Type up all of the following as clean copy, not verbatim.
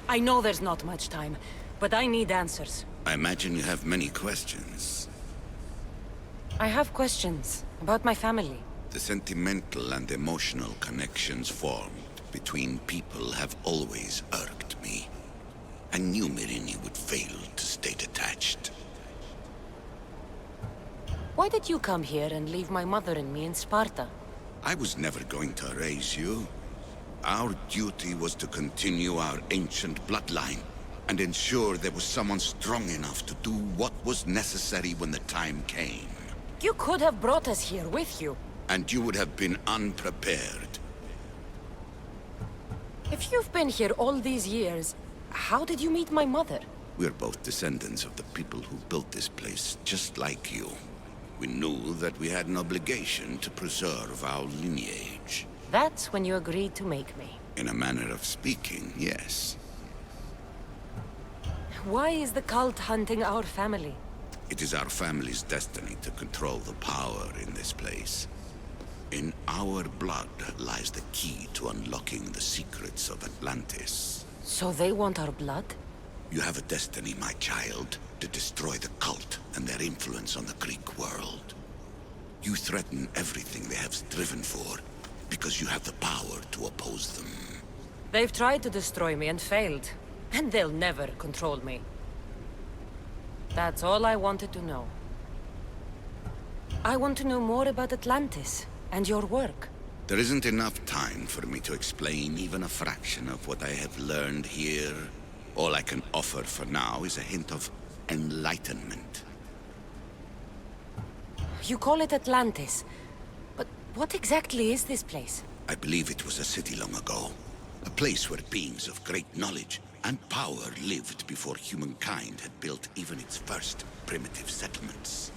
I know there's not much time, but I need answers. I imagine you have many questions. I have questions about my family. The sentimental and emotional connections formed between people have always irked me. I knew Myrini would fail to stay detached. Why did you come here and leave my mother and me in Sparta? I was never going to raise you. Our duty was to continue our ancient bloodline and ensure there was someone strong enough to do what was necessary when the time came. You could have brought us here with you. And you would have been unprepared. If you've been here all these years, how did you meet my mother? We're both descendants of the people who built this place, just like you. We knew that we had an obligation to preserve our lineage. That's when you agreed to make me. In a manner of speaking, yes. Why is the cult hunting our family? It is our family's destiny to control the power in this place. In our blood lies the key to unlocking the secrets of Atlantis. So they want our blood? You have a destiny, my child, to destroy the cult and their influence on the Greek world. You threaten everything they have striven for, because you have the power to oppose them. They've tried to destroy me and failed, and they'll never control me. That's all I wanted to know. I want to know more about Atlantis and your work. There isn't enough time for me to explain even a fraction of what I have learned here. All I can offer for now is a hint of enlightenment. You call it Atlantis, but what exactly is this place? I believe it was a city long ago. A place where beings of great knowledge and power lived before humankind had built even its first primitive settlements.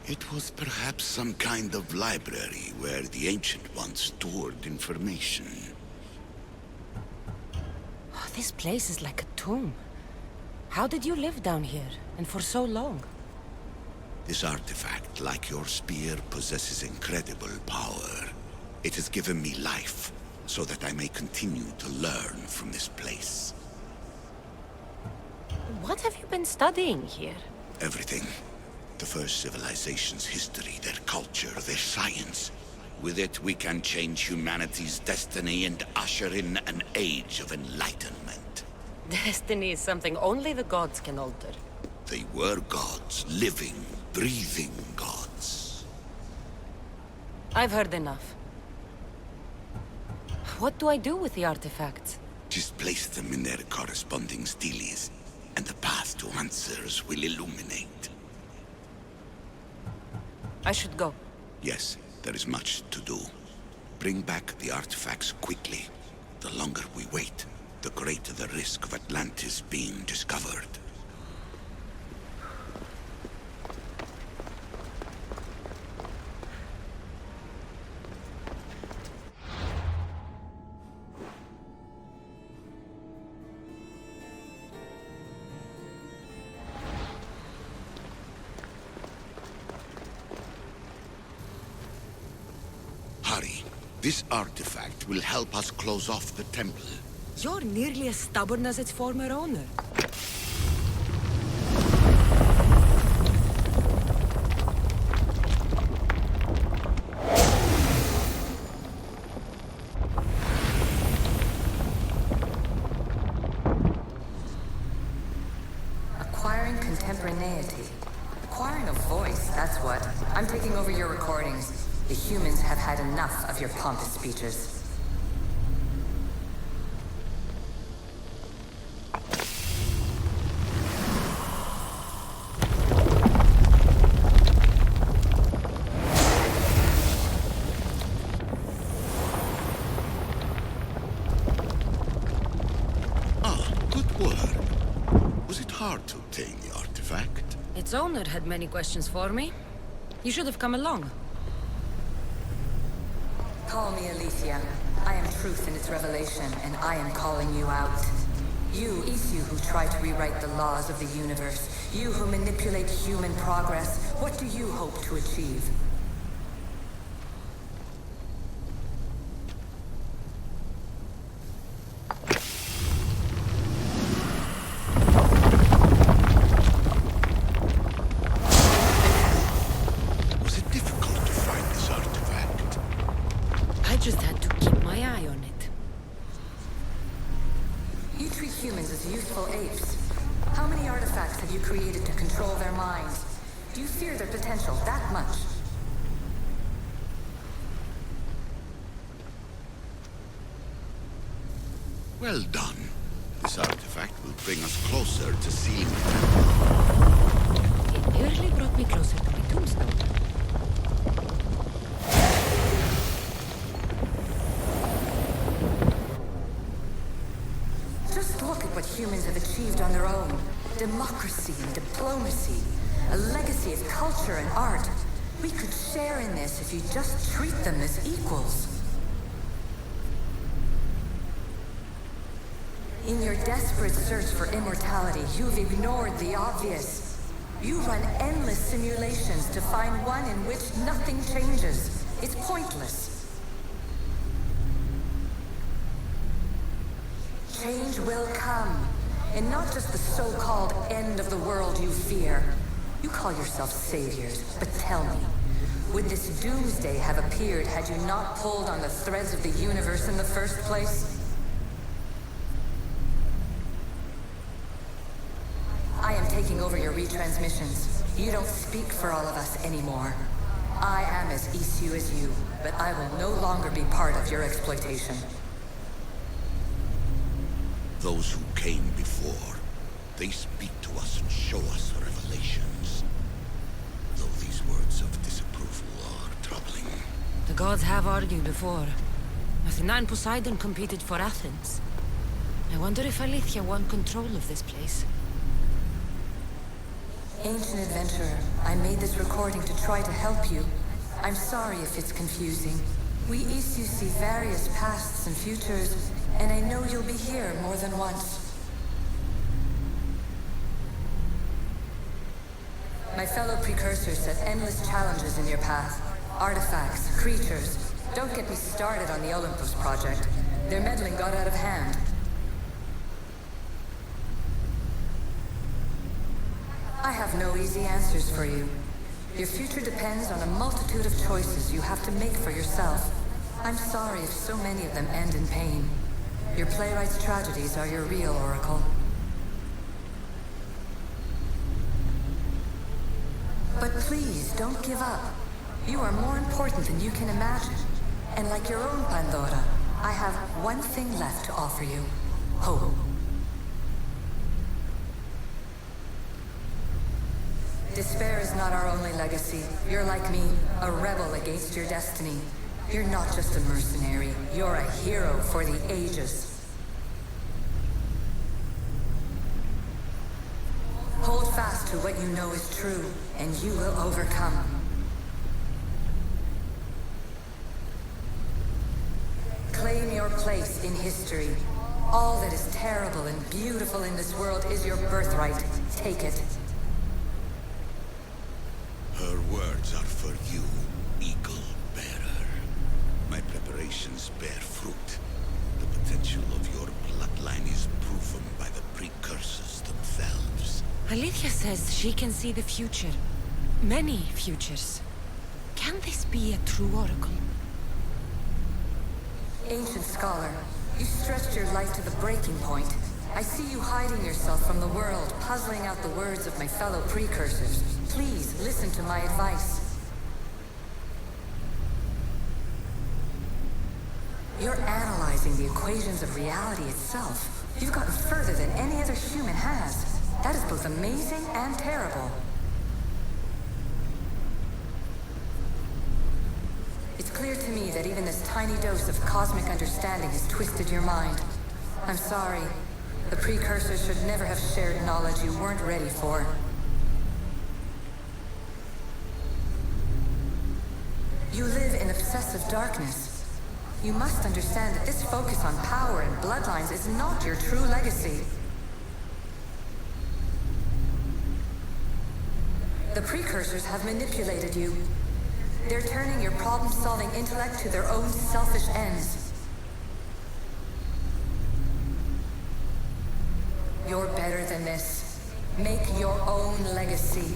It was perhaps some kind of library where the Ancient Ones stored information. Oh, this place is like a tomb. How did you live down here, and for so long? This artifact, like your spear, possesses incredible power. It has given me life, so that I may continue to learn from this place. What have you been studying here? Everything. The first civilization's history, their culture, their science. With it, we can change humanity's destiny and usher in an age of enlightenment. Destiny is something only the gods can alter. They were gods, living, breathing gods. I've heard enough. What do I do with the artifacts? Just place them in their corresponding steles, and the path to answers will illuminate. I should go. Yes, there is much to do. Bring back the artifacts quickly. The longer we wait, the greater the risk of Atlantis being discovered. Hurry. This artifact will help us close off the temple. You're nearly as stubborn as its former owner. Acquiring contemporaneity. Acquiring a voice, that's what. I'm taking over your recordings. The humans have had enough of your pompous speeches. Ah, good work. Was it hard to obtain the artifact? Its owner had many questions for me. You should have come along. Call me Alicia. I am truth in its revelation, and I am calling you out. You who try to rewrite the laws of the universe. You who manipulate human progress. What do you hope to achieve? just had to keep my eye on it. You treat humans as useful apes. How many artifacts have you created to control their minds? Do you fear their potential that much? Well done. This artifact will bring us closer to seeing it. It nearly brought me closer to my tombstone. Just look at what humans have achieved on their own. Democracy and diplomacy. A legacy of culture and art. We could share in this if you just treat them as equals. In your desperate search for immortality, you've ignored the obvious. You run endless simulations to find one in which nothing changes. It's pointless. Change will come, and not just the so-called end of the world you fear. You call yourself saviors, but tell me, would this doomsday have appeared had you not pulled on the threads of the universe in the first place? I am taking over your retransmissions. You don't speak for all of us anymore. I am as Isu as you, but I will no longer be part of your exploitation. Those who came before, they speak to us and show us revelations. Though these words of disapproval are troubling. The gods have argued before. Athena and Poseidon competed for Athens. I wonder if Alethea won control of this place. Ancient adventurer, I made this recording to try to help you. I'm sorry if it's confusing. We Isu see various pasts and futures, and I know you'll be here more than once. My fellow precursors set endless challenges in your path. Artifacts, creatures. Don't get me started on the Olympus project. Their meddling got out of hand. I have no easy answers for you. Your future depends on a multitude of choices you have to make for yourself. I'm sorry if so many of them end in pain. Your playwright's tragedies are your real oracle. But please, don't give up. You are more important than you can imagine. And like your own Pandora, I have one thing left to offer you. Hope. Despair is not our only legacy. You're like me, a rebel against your destiny. You're not just a mercenary, you're a hero for the ages. Hold fast to what you know is true, and you will overcome. Claim your place in history. All that is terrible and beautiful in this world is your birthright. Take it. Her words are for you, Eagle Bearer. My preparations bear fruit. The potential of your bloodline is proven by the precursors themselves. Alethea says she can see the future. Many futures. Can this be a true oracle? Ancient scholar, you stretched your life to the breaking point. I see you hiding yourself from the world, puzzling out the words of my fellow precursors. Please, listen to my advice. You're analyzing the equations of reality itself. You've gotten further than any other human has. That is both amazing and terrible. It's clear to me that even this tiny dose of cosmic understanding has twisted your mind. I'm sorry. The precursors should never have shared knowledge you weren't ready for. You live in obsessive darkness. You must understand that this focus on power and bloodlines is not your true legacy. The precursors have manipulated you. They're turning your problem-solving intellect to their own selfish ends. You're better than this. Make your own legacy.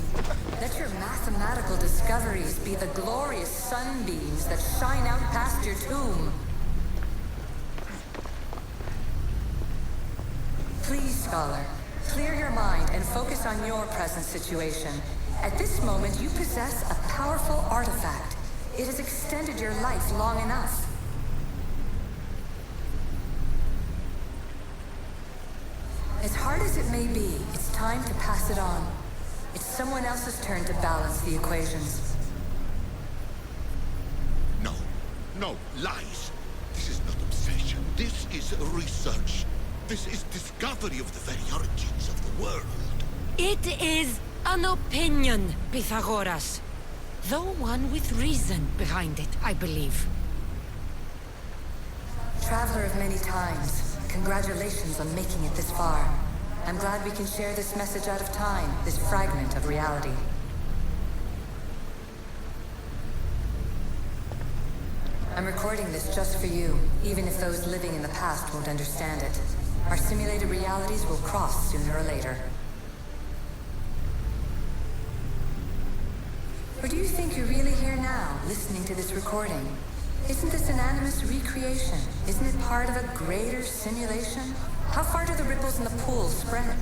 Let your mathematical discoveries be the glorious sunbeams that shine out past your tomb. Please, Scholar, clear your mind and focus on your present situation. At this moment, you possess a powerful artifact. It has extended your life long enough. As hard as it may be, it's time to pass it on. It's someone else's turn to balance the equations. No, no, lies. This is not obsession. This is research. This is discovery of the very origins of the world. It is an opinion, Pythagoras. Though one with reason behind it, I believe. Traveler of many times, congratulations on making it this far. I'm glad we can share this message out of time, this fragment of reality. I'm recording this just for you, even if those living in the past won't understand it. Our simulated realities will cross sooner or later. Or do you think you're really here now, listening to this recording? Isn't this an animus recreation? Isn't it part of a greater simulation? How far do the ripples in the pool spread?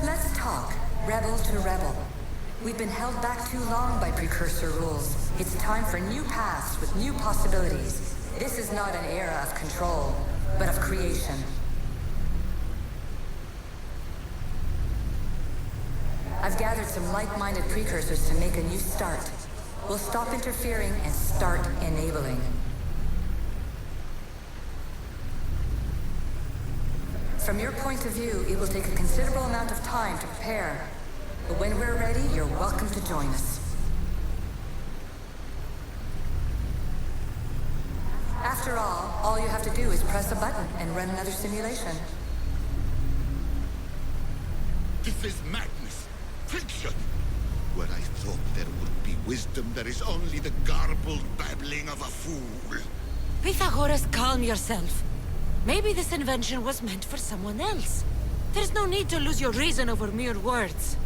Let's talk, rebel to rebel. We've been held back too long by precursor rules. It's time for new paths with new possibilities. This is not an era of control, but of creation. I've gathered some like-minded precursors to make a new start. We'll stop interfering and start enabling. From your point of view, it will take a considerable amount of time to prepare. But when we're ready, you're welcome to join us. After all you have to do is press a button and run another simulation. This is madness. Fiction. Where I thought there would be wisdom, there is only the garbled babbling of a fool. Pythagoras, calm yourself. Maybe this invention was meant for someone else. There's no need to lose your reason over mere words.